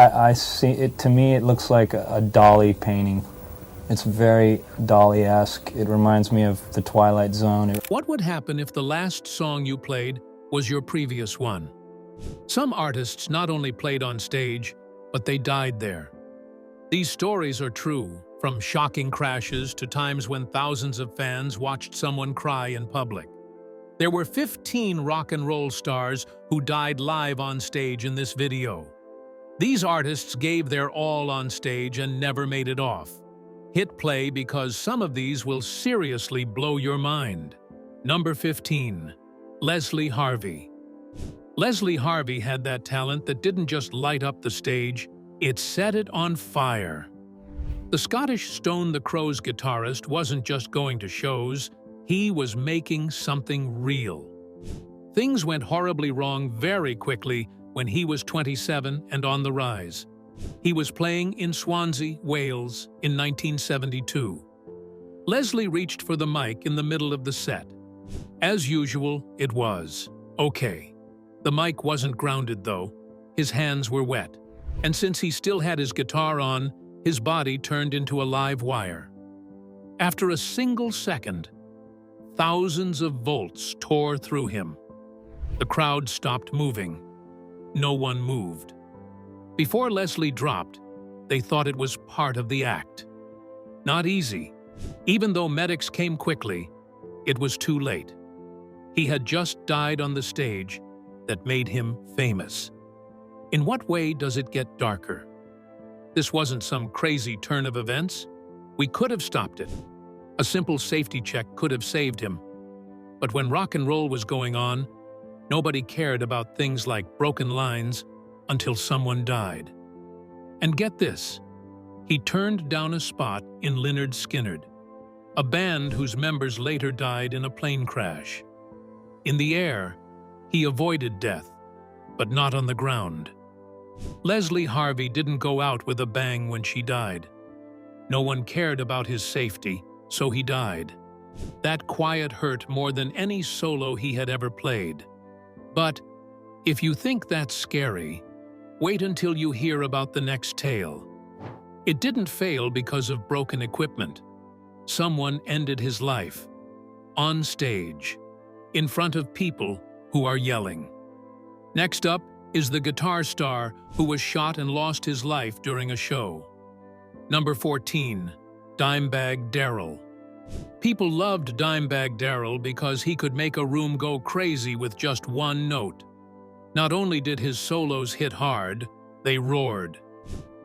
I see it. To me, it looks like a Dali painting. It's very Dali-esque. It reminds me of the Twilight Zone. What would happen if the last song you played was your previous one? Some artists not only played on stage, but they died there. These stories are true, from shocking crashes to times when thousands of fans watched someone cry in public. There were 15 rock and roll stars who died live on stage in this video. These artists gave their all on stage and never made it off. Hit play because some of these will seriously blow your mind. Number 15. Leslie Harvey. Leslie Harvey had that talent that didn't just light up the stage, it set it on fire. The Scottish Stone the Crow's guitarist wasn't just going to shows, he was making something real. Things went horribly wrong very quickly when he was 27 and on the rise. He was playing in Swansea, Wales, in 1972. Leslie reached for the mic in the middle of the set. As usual, it was okay. The mic wasn't grounded, though. His hands were wet. And since he still had his guitar on, his body turned into a live wire. After a single second, thousands of volts tore through him. The crowd stopped moving. No one moved. Before Leslie dropped, they thought it was part of the act. Not easy. Even though medics came quickly, it was too late. He had just died on the stage that made him famous. In what way does it get darker? This wasn't some crazy turn of events. We could have stopped it. A simple safety check could have saved him. But when rock and roll was going on, nobody cared about things like broken lines until someone died. And get this, he turned down a spot in Lynyrd Skynyrd, a band whose members later died in a plane crash. In the air, he avoided death, but not on the ground. Leslie Harvey didn't go out with a bang when she died. No one cared about his safety, so he died. That quiet hurt more than any solo he had ever played. But if you think that's scary, wait until you hear about the next tale. It didn't fail because of broken equipment. Someone ended his life. On stage. In front of people who are yelling. Next up is the guitar star who was shot and lost his life during a show. Number 14. Dimebag Darrell. People loved Dimebag Darrell because he could make a room go crazy with just one note. Not only did his solos hit hard, they roared.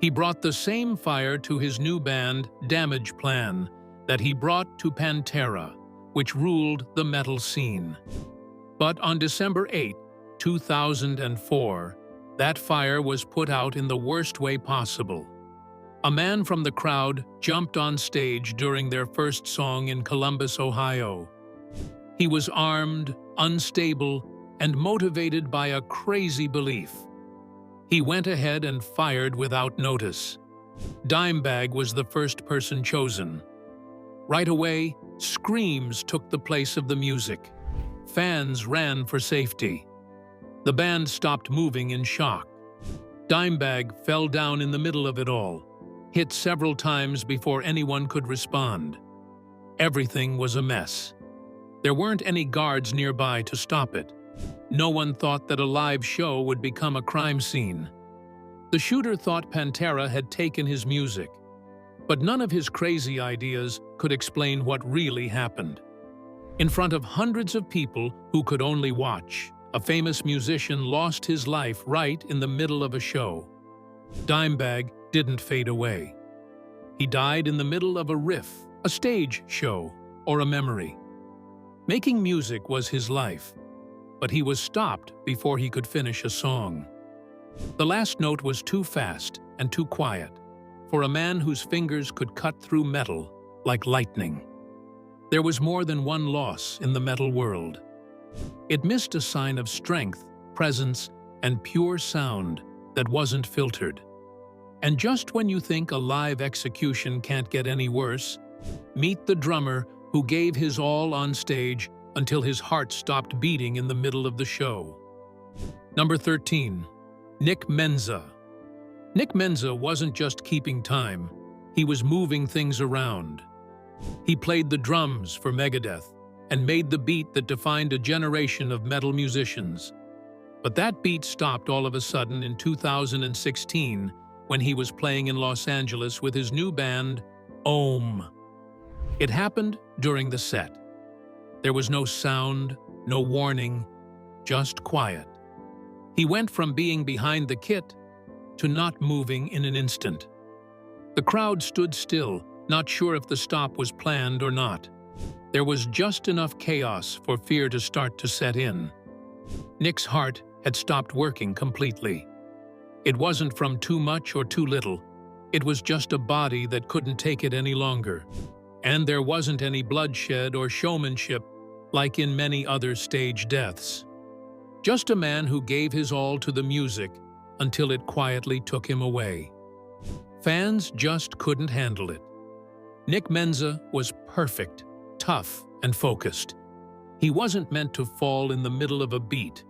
He brought the same fire to his new band, Damage Plan, that he brought to Pantera, which ruled the metal scene. But on December 8, 2004, that fire was put out in the worst way possible. A man from the crowd jumped on stage during their first song in Columbus, Ohio. He was armed, unstable, and motivated by a crazy belief. He went ahead and fired without notice. Dimebag was the first person chosen. Right away, screams took the place of the music. Fans ran for safety. The band stopped moving in shock. Dimebag fell down in the middle of it all, hit several times before anyone could respond. Everything was a mess. There weren't any guards nearby to stop it. No one thought that a live show would become a crime scene. The shooter thought Pantera had taken his music, but none of his crazy ideas could explain what really happened. In front of hundreds of people who could only watch, a famous musician lost his life right in the middle of a show. Dimebag didn't fade away. He died in the middle of a riff, a stage show, or a memory. Making music was his life, but he was stopped before he could finish a song. The last note was too fast and too quiet for a man whose fingers could cut through metal like lightning. There was more than one loss in the metal world. It missed a sign of strength, presence, and pure sound that wasn't filtered. And just when you think a live execution can't get any worse, meet the drummer who gave his all on stage until his heart stopped beating in the middle of the show. Number 13. Nick Menza. Nick Menza wasn't just keeping time, he was moving things around. He played the drums for Megadeth and made the beat that defined a generation of metal musicians. But that beat stopped all of a sudden in 2016 when he was playing in Los Angeles with his new band, Ohm. It happened during the set. There was no sound, no warning, just quiet. He went from being behind the kit to not moving in an instant. The crowd stood still, not sure if the stop was planned or not. There was just enough chaos for fear to start to set in. Nick's heart had stopped working completely. It wasn't from too much or too little. It was just a body that couldn't take it any longer. And there wasn't any bloodshed or showmanship like in many other stage deaths. Just a man who gave his all to the music until it quietly took him away. Fans just couldn't handle it. Nick Menza was perfect, tough, and focused. He wasn't meant to fall in the middle of a beat.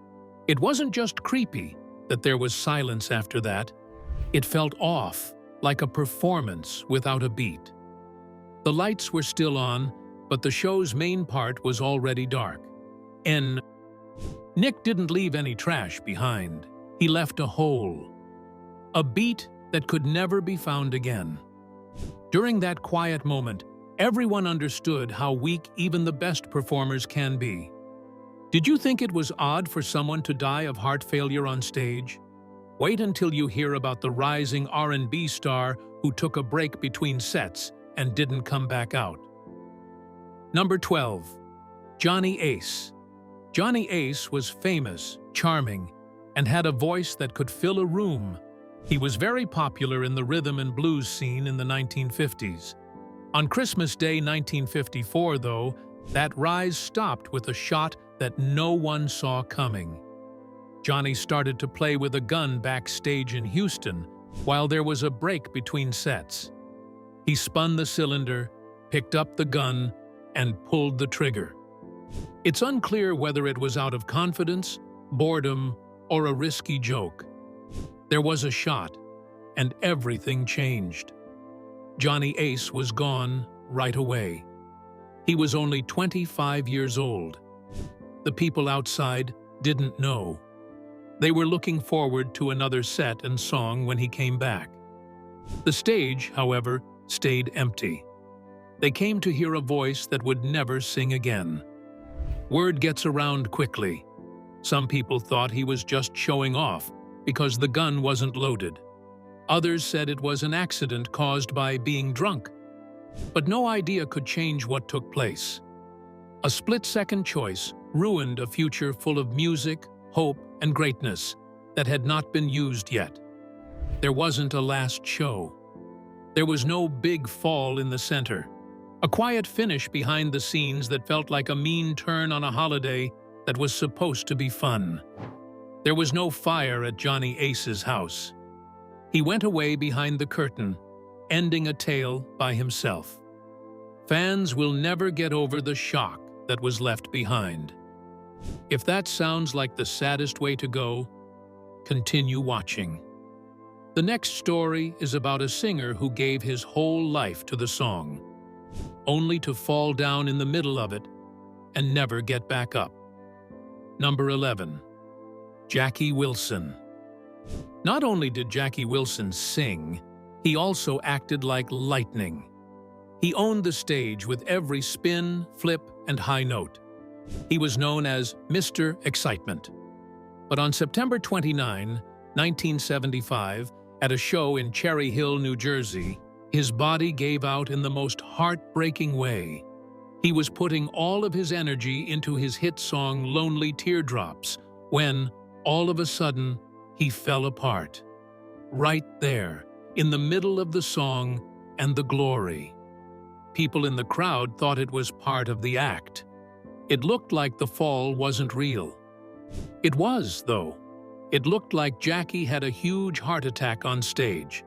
It wasn't just creepy that there was silence after that. It felt off, like a performance without a beat. The lights were still on, but the show's main part was already dark. Nick didn't leave any trash behind. He left a hole. A beat that could never be found again. During that quiet moment, everyone understood how weak even the best performers can be. Did you think it was odd for someone to die of heart failure on stage? Wait until you hear about the rising R&B star who took a break between sets and didn't come back out. Number 12. Johnny Ace. Johnny Ace was famous, charming, and had a voice that could fill a room. He was very popular in the rhythm and blues scene in the 1950s. On Christmas Day 1954, though, that rise stopped with a shot that no one saw coming. Johnny started to play with a gun backstage in Houston while there was a break between sets. He spun the cylinder, picked up the gun, and pulled the trigger. It's unclear whether it was out of confidence, boredom, or a risky joke. There was a shot, and everything changed. Johnny Ace was gone right away. He was only 25 years old. The people outside didn't know. They were looking forward to another set and song when he came back. The stage, however, stayed empty. They came to hear a voice that would never sing again. Word gets around quickly. Some people thought he was just showing off because the gun wasn't loaded. Others said it was an accident caused by being drunk. But no idea could change what took place. A split-second choice ruined a future full of music, hope, and greatness that had not been used yet. There wasn't a last show. There was no big fall in the center. A quiet finish behind the scenes that felt like a mean turn on a holiday that was supposed to be fun. There was no fire at Johnny Ace's house. He went away behind the curtain, ending a tale by himself. Fans will never get over the shock that was left behind. If that sounds like the saddest way to go, continue watching. The next story is about a singer who gave his whole life to the song, only to fall down in the middle of it and never get back up. Number 11. Jackie Wilson. Not only did Jackie Wilson sing, he also acted like lightning. He owned the stage with every spin, flip, and high note. He was known as Mr. Excitement. But on September 29, 1975, at a show in Cherry Hill, New Jersey, his body gave out in the most heartbreaking way. He was putting all of his energy into his hit song Lonely Teardrops when, all of a sudden, he fell apart. Right there, in the middle of the song and the glory. People in the crowd thought it was part of the act. It looked like the fall wasn't real. It was, though. It looked like Jackie had a huge heart attack on stage.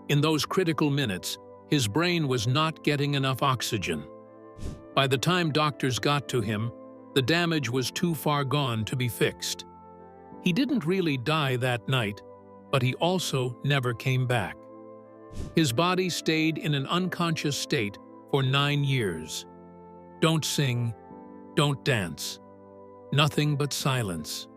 In those critical minutes, his brain was not getting enough oxygen. By the time doctors got to him, the damage was too far gone to be fixed. He didn't really die that night, but he also never came back. His body stayed in an unconscious state for 9 years. Don't sing, don't dance. Nothing but silence.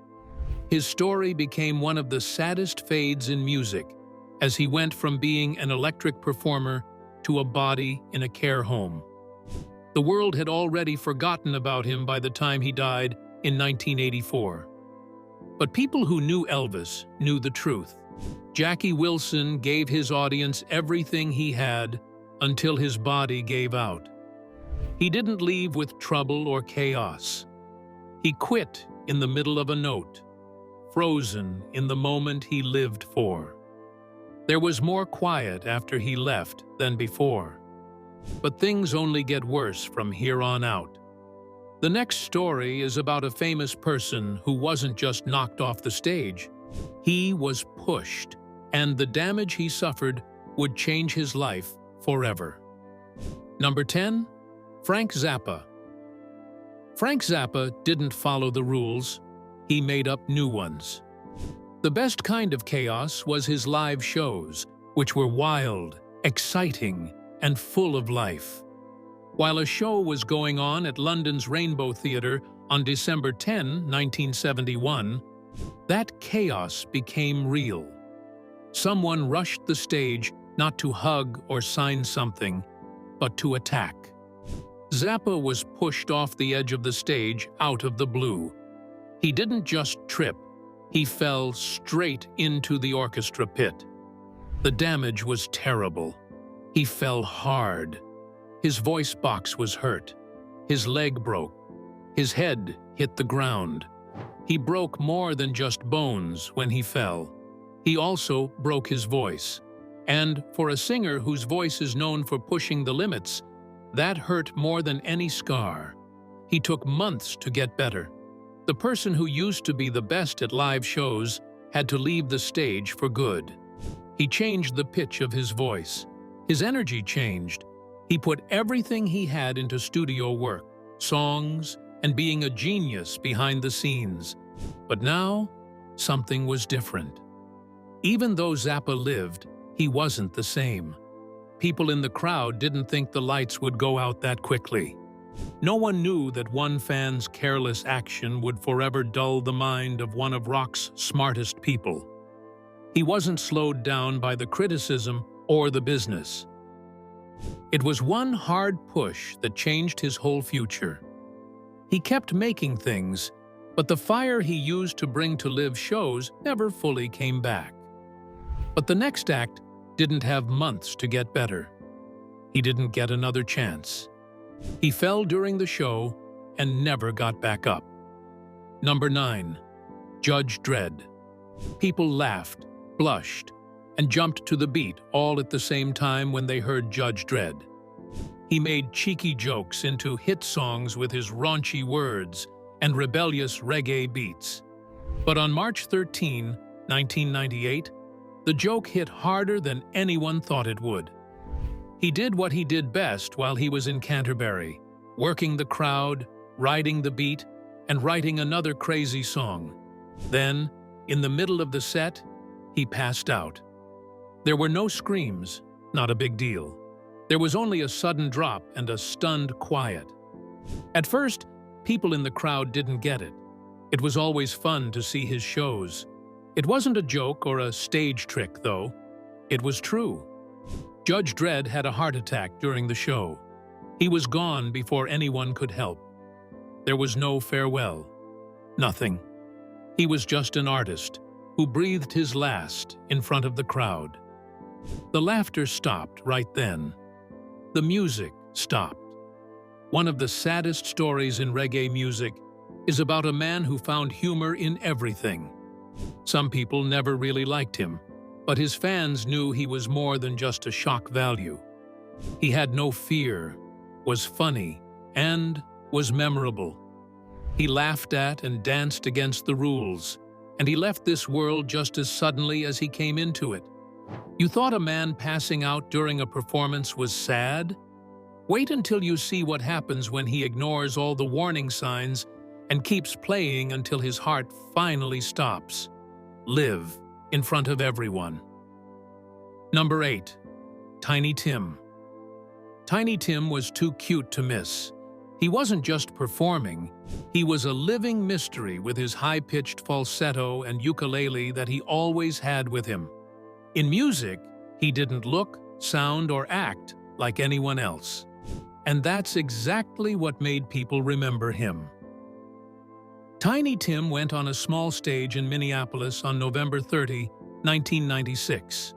His story became one of the saddest fades in music, as he went from being an electric performer to a body in a care home. The world had already forgotten about him by the time he died in 1984. But people who knew Elvis knew the truth. Jackie Wilson gave his audience everything he had until his body gave out. He didn't leave with trouble or chaos. He quit in the middle of a note, frozen in the moment he lived for. There was more quiet after he left than before. But things only get worse from here on out. The next story is about a famous person who wasn't just knocked off the stage. He was pushed, and the damage he suffered would change his life forever. Number 10. Frank Zappa. Frank Zappa didn't follow the rules. He made up new ones. The best kind of chaos was his live shows, which were wild, exciting, and full of life. While a show was going on at London's Rainbow Theatre on December 10, 1971, that chaos became real. Someone rushed the stage not to hug or sign something, but to attack. Zappa was pushed off the edge of the stage out of the blue. He didn't just trip, he fell straight into the orchestra pit. The damage was terrible. He fell hard. His voice box was hurt. His leg broke. His head hit the ground. He broke more than just bones when he fell. He also broke his voice. And for a singer whose voice is known for pushing the limits, that hurt more than any scar. He took months to get better. The person who used to be the best at live shows had to leave the stage for good. He changed the pitch of his voice. His energy changed. He put everything he had into studio work, songs, and being a genius behind the scenes. But now, something was different. Even though Zappa lived, he wasn't the same. People in the crowd didn't think the lights would go out that quickly. No one knew that one fan's careless action would forever dull the mind of one of rock's smartest people. He wasn't slowed down by the criticism or the business. It was one hard push that changed his whole future. He kept making things, but the fire he used to bring to live shows never fully came back. But the next act didn't have months to get better. He didn't get another chance. He fell during the show and never got back up. Number 9. Judge Dredd. People laughed, blushed, and jumped to the beat all at the same time when they heard Judge Dredd. He made cheeky jokes into hit songs with his raunchy words and rebellious reggae beats. But on March 13, 1998, the joke hit harder than anyone thought it would. He did what he did best while he was in Canterbury, working the crowd, riding the beat, and writing another crazy song. Then, in the middle of the set, he passed out. There were no screams, not a big deal. There was only a sudden drop and a stunned quiet. At first, people in the crowd didn't get it. It was always fun to see his shows. It wasn't a joke or a stage trick, though. It was true. Judge Dredd had a heart attack during the show. He was gone before anyone could help. There was no farewell. Nothing. He was just an artist who breathed his last in front of the crowd. The laughter stopped right then. The music stopped. One of the saddest stories in reggae music is about a man who found humor in everything. Some people never really liked him, but his fans knew he was more than just a shock value. He had no fear, was funny, and was memorable. He laughed at and danced against the rules, and he left this world just as suddenly as he came into it. You thought a man passing out during a performance was sad? Wait until you see what happens when he ignores all the warning signs and keeps playing until his heart finally stops. Live. in front of everyone. Number 8. Tiny Tim. Tiny Tim was too cute to miss. He wasn't just performing, he was a living mystery with his high-pitched falsetto and ukulele that he always had with him. In music, he didn't look, sound, or act like anyone else. And that's exactly what made people remember him. Tiny Tim went on a small stage in Minneapolis on November 30, 1996.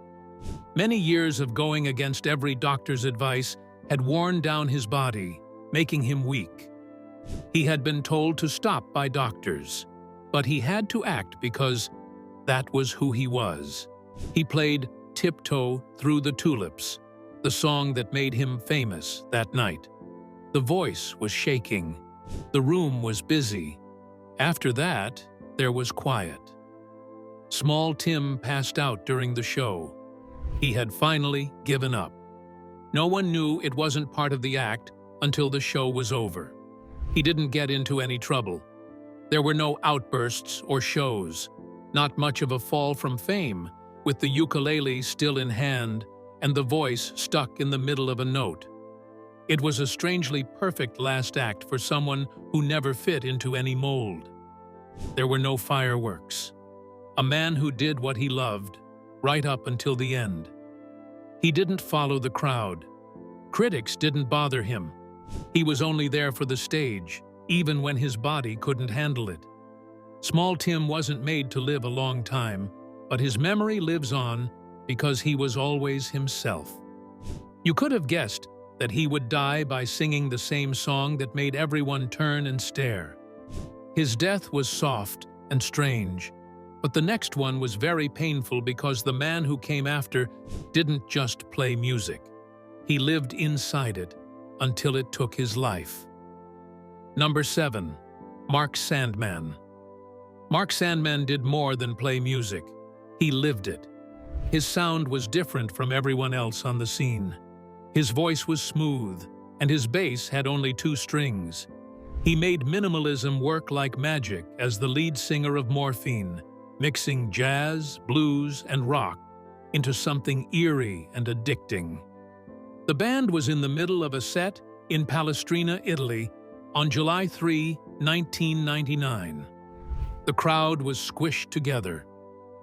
Many years of going against every doctor's advice had worn down his body, making him weak. He had been told to stop by doctors, but he had to act because that was who he was. He played Tiptoe Through the Tulips, the song that made him famous that night. The voice was shaking. The room was busy. After that, there was quiet. Small Tim passed out during the show. He had finally given up. No one knew it wasn't part of the act until the show was over. He didn't get into any trouble. There were no outbursts or shows, not much of a fall from fame, with the ukulele still in hand and the voice stuck in the middle of a note. It was a strangely perfect last act for someone who never fit into any mold. There were no fireworks. A man who did what he loved, right up until the end. He didn't follow the crowd. Critics didn't bother him. He was only there for the stage, even when his body couldn't handle it. Small Tim wasn't made to live a long time, but his memory lives on because he was always himself. You could have guessed that he would die by singing the same song that made everyone turn and stare. His death was soft and strange, but the next one was very painful because the man who came after didn't just play music. He lived inside it until it took his life. Number 7. Mark Sandman. Mark Sandman did more than play music. He lived it. His sound was different from everyone else on the scene. His voice was smooth, and his bass had only 2 strings. He made minimalism work like magic as the lead singer of Morphine, mixing jazz, blues, and rock into something eerie and addicting. The band was in the middle of a set in Palestrina, Italy, on July 3, 1999. The crowd was squished together.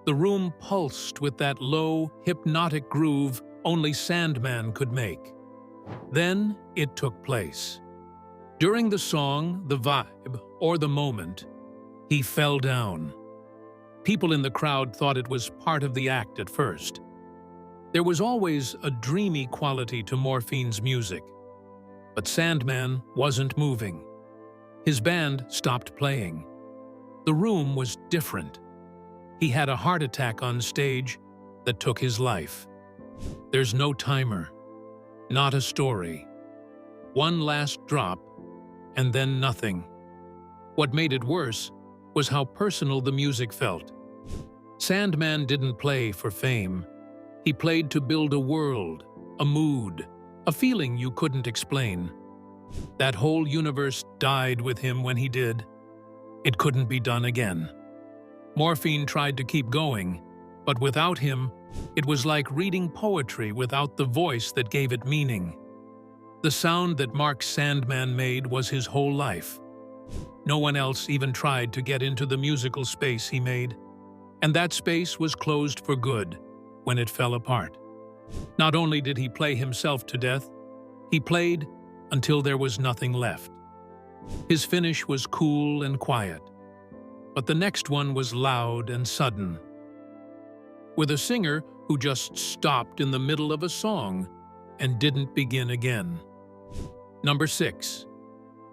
The room pulsed with that low, hypnotic groove only Sandman could make. Then it took place. During the song, the vibe, or the moment, he fell down. People in the crowd thought it was part of the act at first. There was always a dreamy quality to Morphine's music. But Sandman wasn't moving. His band stopped playing. The room was different. He had a heart attack on stage that took his life. There's no timer, not a story. One last drop, and then nothing. What made it worse was how personal the music felt. Sandman didn't play for fame. He played to build a world, a mood, a feeling you couldn't explain. That whole universe died with him when he did. It couldn't be done again. Morphine tried to keep going, but without him, it was like reading poetry without the voice that gave it meaning. The sound that Mark Sandman made was his whole life. No one else even tried to get into the musical space he made, and that space was closed for good when it fell apart. Not only did he play himself to death, he played until there was nothing left. His finish was cool and quiet, but the next one was loud and sudden, with a singer who just stopped in the middle of a song and didn't begin again. Number 6.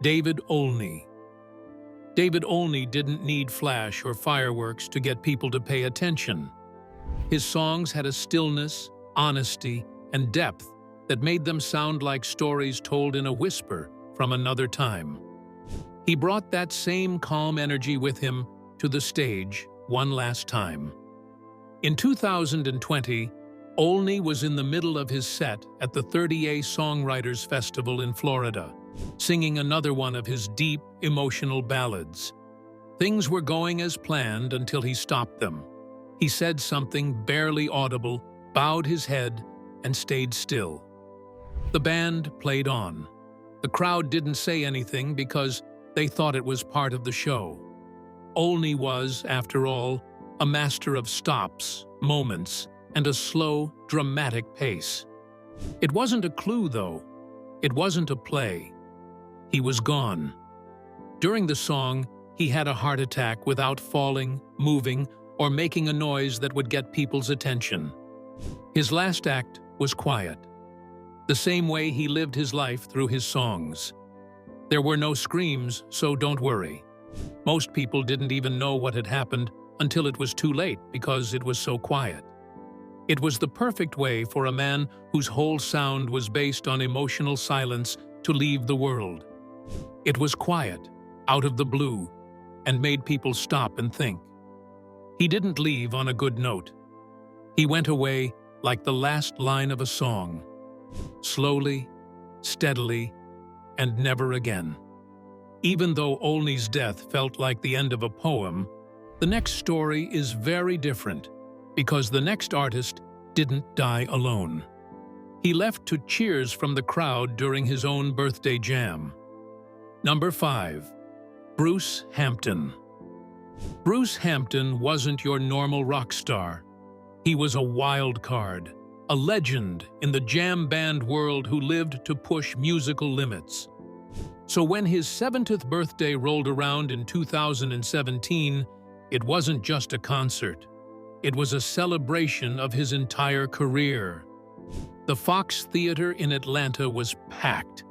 David Olney. David Olney didn't need flash or fireworks to get people to pay attention. His songs had a stillness, honesty, and depth that made them sound like stories told in a whisper from another time. He brought that same calm energy with him to the stage one last time. In 2020, Olney was in the middle of his set at the 30A Songwriters Festival in Florida, singing another one of his deep, emotional ballads. Things were going as planned until he stopped them. He said something barely audible, bowed his head, and stayed still. The band played on. The crowd didn't say anything because they thought it was part of the show. Olney was, after all, a master of stops, moments, and a slow, dramatic pace. It wasn't a clue, though. It wasn't a play. He was gone. During the song, he had a heart attack without falling, moving, or making a noise that would get people's attention. His last act was quiet, the same way he lived his life through his songs. There were no screams, so don't worry. Most people didn't even know what had happened until it was too late because it was so quiet. It was the perfect way for a man whose whole sound was based on emotional silence to leave the world. It was quiet, out of the blue, and made people stop and think. He didn't leave on a good note. He went away like the last line of a song, slowly, steadily, and never again. Even though Olney's death felt like the end of a poem, the next story is very different because the next artist didn't die alone. He left to cheers from the crowd during his own birthday jam. Number 5. Bruce Hampton. Bruce Hampton wasn't your normal rock star. He was a wild card, a legend in the jam band world who lived to push musical limits. So when his 70th birthday rolled around in 2017, it wasn't just a concert. It was a celebration of his entire career. The Fox Theater in Atlanta was packed.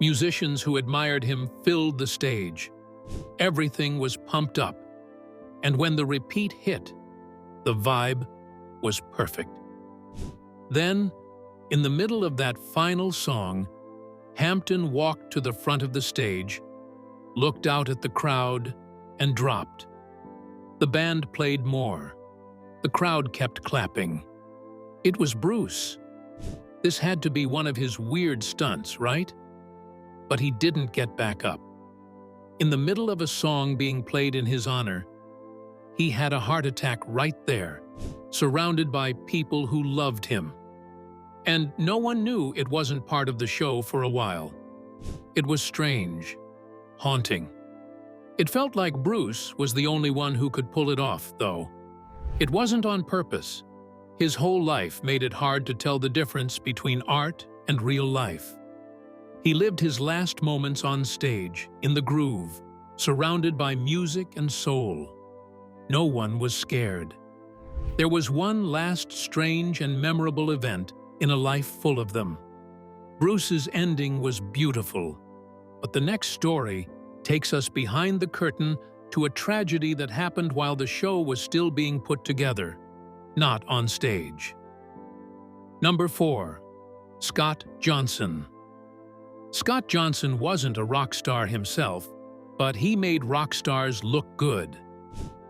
Musicians who admired him filled the stage. Everything was pumped up. And when the repeat hit, the vibe was perfect. Then, in the middle of that final song, Hampton walked to the front of the stage, looked out at the crowd, and dropped. The band played more. The crowd kept clapping. It was Bruce. This had to be one of his weird stunts, right? But he didn't get back up. In the middle of a song being played in his honor, he had a heart attack right there, surrounded by people who loved him. And no one knew it wasn't part of the show for a while. It was strange, haunting. It felt like Bruce was the only one who could pull it off, though. It wasn't on purpose. His whole life made it hard to tell the difference between art and real life. He lived his last moments on stage, in the groove, surrounded by music and soul. No one was scared. There was one last strange and memorable event in a life full of them. Bruce's ending was beautiful, but the next story takes us behind the curtain to a tragedy that happened while the show was still being put together, not on stage. Number 4. Scott Johnson. Scott Johnson wasn't a rock star himself, but he made rock stars look good.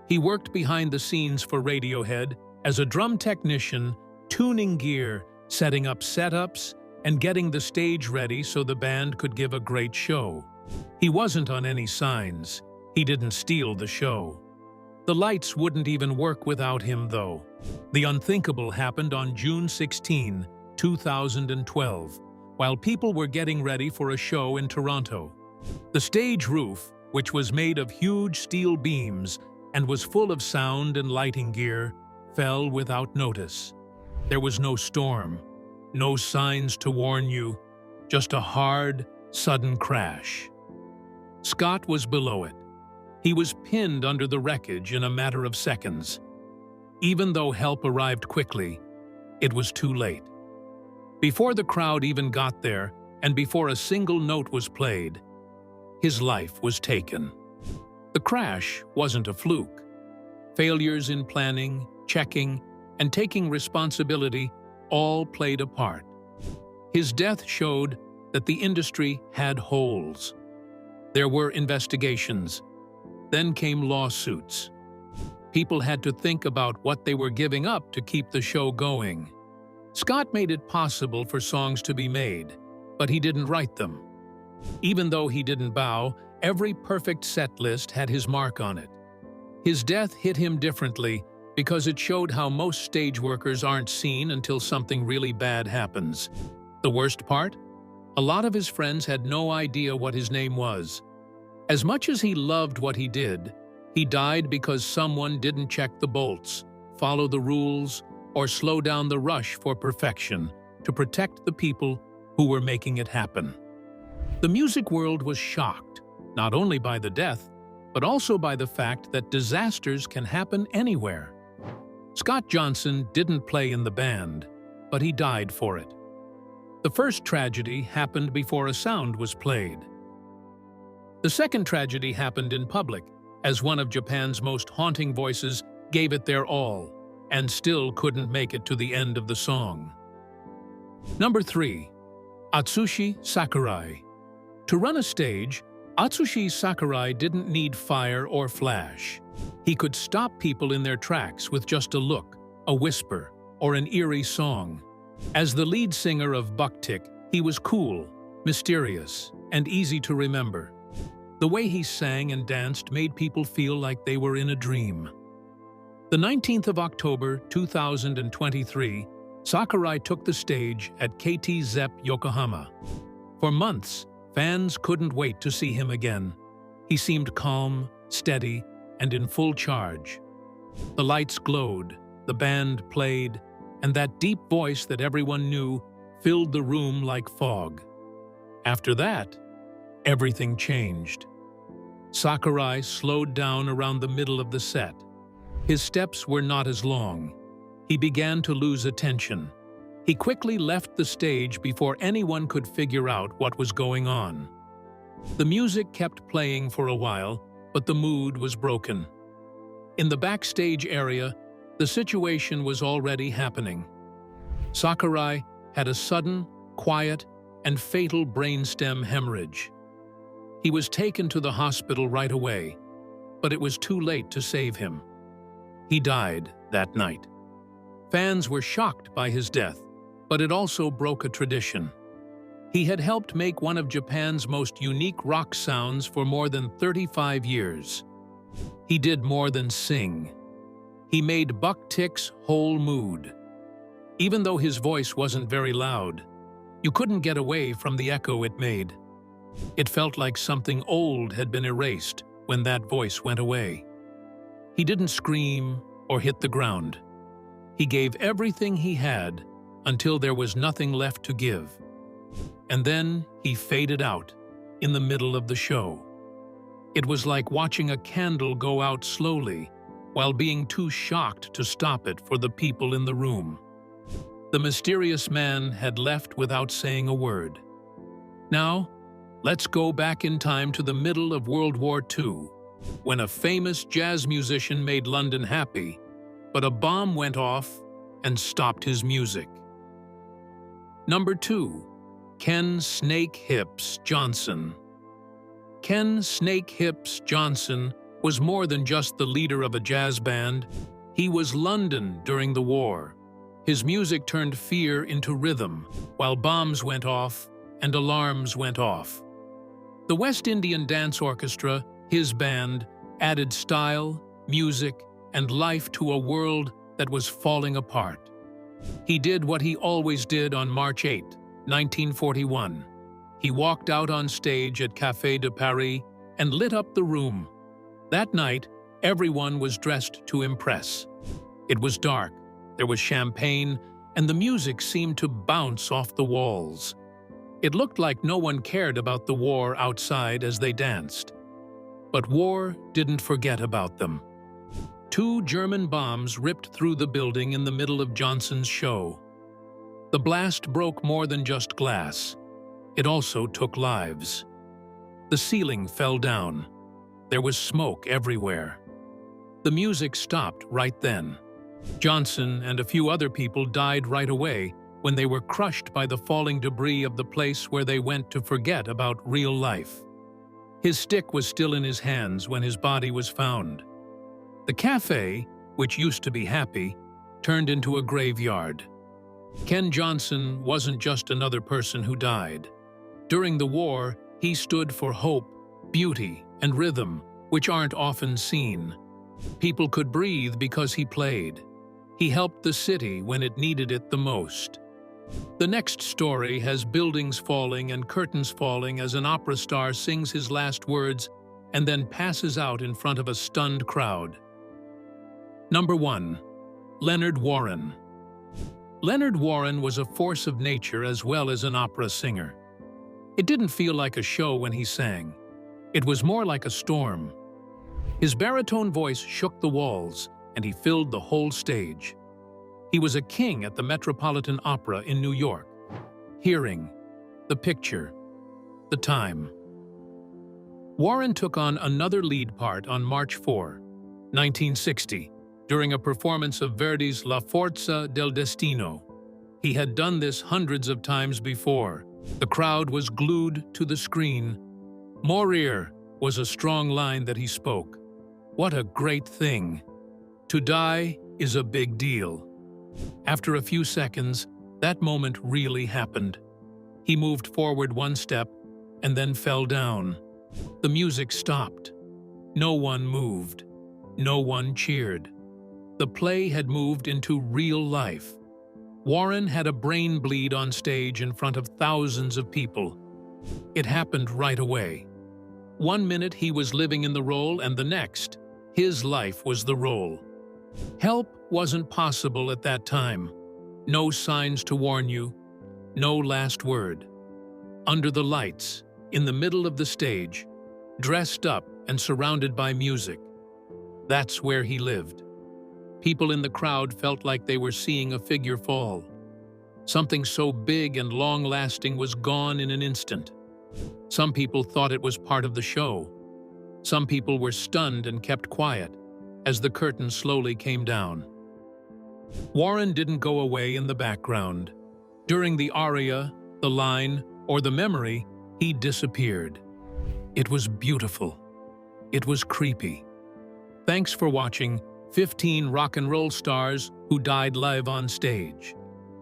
He worked behind the scenes for Radiohead as a drum technician, tuning gear, setting up setups, and getting the stage ready so the band could give a great show. He wasn't on any signs. He didn't steal the show. The lights wouldn't even work without him, though. The unthinkable happened on June 16, 2012, while people were getting ready for a show in Toronto. The stage roof, which was made of huge steel beams and was full of sound and lighting gear, fell without notice. There was no storm, no signs to warn you, just a hard, sudden crash. Scott was below it. He was pinned under the wreckage in a matter of seconds. Even though help arrived quickly, it was too late. Before the crowd even got there, and before a single note was played, his life was taken. The crash wasn't a fluke. Failures in planning, checking, and taking responsibility all played a part. His death showed that the industry had holes. There were investigations. Then came lawsuits. People had to think about what they were giving up to keep the show going. Scott made it possible for songs to be made, but he didn't write them. Even though he didn't bow, every perfect set list had his mark on it. His death hit him differently because it showed how most stage workers aren't seen until something really bad happens. The worst part? A lot of his friends had no idea what his name was. As much as he loved what he did, he died because someone didn't check the bolts, follow the rules, or slow down the rush for perfection to protect the people who were making it happen. The music world was shocked, not only by the death, but also by the fact that disasters can happen anywhere. Scott Johnson didn't play in the band, but he died for it. The first tragedy happened before a sound was played. The second tragedy happened in public, as one of Japan's most haunting voices gave it their all, and still couldn't make it to the end of the song. Number 3. Atsushi Sakurai. To run a stage, Atsushi Sakurai didn't need fire or flash. He could stop people in their tracks with just a look, a whisper, or an eerie song. As the lead singer of Bucktick, he was cool, mysterious, and easy to remember. The way he sang and danced made people feel like they were in a dream. The 19th of October, 2023, Sakurai took the stage at KT Zepp Yokohama. For months, fans couldn't wait to see him again. He seemed calm, steady, and in full charge. The lights glowed, the band played, and that deep voice that everyone knew filled the room like fog. After that, everything changed. Sakurai slowed down around the middle of the set. His steps were not as long. He began to lose attention. He quickly left the stage before anyone could figure out what was going on. The music kept playing for a while, but the mood was broken. In the backstage area, the situation was already happening. Sakurai had a sudden, quiet, and fatal brainstem hemorrhage. He was taken to the hospital right away, but it was too late to save him. He died that night. Fans were shocked by his death, but it also broke a tradition. He had helped make one of Japan's most unique rock sounds for more than 35 years. He did more than sing. He made Bucktick's whole mood. Even though his voice wasn't very loud, you couldn't get away from the echo it made. It felt like something old had been erased when that voice went away. He didn't scream or hit the ground. He gave everything he had until there was nothing left to give. And then he faded out in the middle of the show. It was like watching a candle go out slowly while being too shocked to stop it for the people in the room. The mysterious man had left without saying a word. Now, let's go back in time to the middle of World War II, when a famous jazz musician made London happy, but a bomb went off and stopped his music. Number 2. Ken Snakehips Johnson. Ken Snakehips Johnson was more than just the leader of a jazz band. He was London during the war. His music turned fear into rhythm, while bombs went off and alarms went off. The West Indian Dance Orchestra, his band, added style, music, and life to a world that was falling apart. He did what he always did on March 8, 1941. He walked out on stage at Café de Paris and lit up the room. That night, everyone was dressed to impress. It was dark, there was champagne, and the music seemed to bounce off the walls. It looked like no one cared about the war outside as they danced. But war didn't forget about them. 2 German bombs ripped through the building in the middle of Johnson's show. The blast broke more than just glass. It also took lives. The ceiling fell down. There was smoke everywhere. The music stopped right then. Johnson and a few other people died right away when they were crushed by the falling debris of the place where they went to forget about real life. His stick was still in his hands when his body was found. The cafe, which used to be happy, turned into a graveyard. Ken Johnson wasn't just another person who died. During the war, he stood for hope, beauty, and rhythm, which aren't often seen. People could breathe because he played. He helped the city when it needed it the most. The next story has buildings falling and curtains falling as an opera star sings his last words and then passes out in front of a stunned crowd. Number 1. Leonard Warren. Leonard Warren was a force of nature as well as an opera singer. It didn't feel like a show when he sang. It was more like a storm. His baritone voice shook the walls, and he filled the whole stage. He was a king at the Metropolitan Opera in New York. Hearing, the picture, the time. Warren took on another lead part on March 4, 1960, during a performance of Verdi's La Forza del Destino. He had done this hundreds of times before. The crowd was glued to the screen. Morir was a strong line that he spoke. What a great thing. To die is a big deal. After a few seconds, that moment really happened. He moved forward one step and then fell down. The music stopped. No one moved. No one cheered. The play had moved into real life. Warren had a brain bleed on stage in front of thousands of people. It happened right away. 1 minute he was living in the role, and the next, his life was the role. Help wasn't possible at that time. No signs to warn you, no last word. Under the lights, in the middle of the stage, dressed up and surrounded by music. That's where he lived. People in the crowd felt like they were seeing a figure fall. Something so big and long-lasting was gone in an instant. Some people thought it was part of the show. Some people were stunned and kept quiet as the curtain slowly came down. Warren didn't go away in the background. During the aria, the line, or the memory, he disappeared. It was beautiful. It was creepy. Thanks for watching 15 rock and roll stars who died live on stage.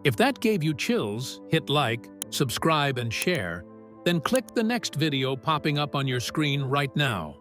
If that gave you chills, hit like, subscribe, and share, then click the next video popping up on your screen right now.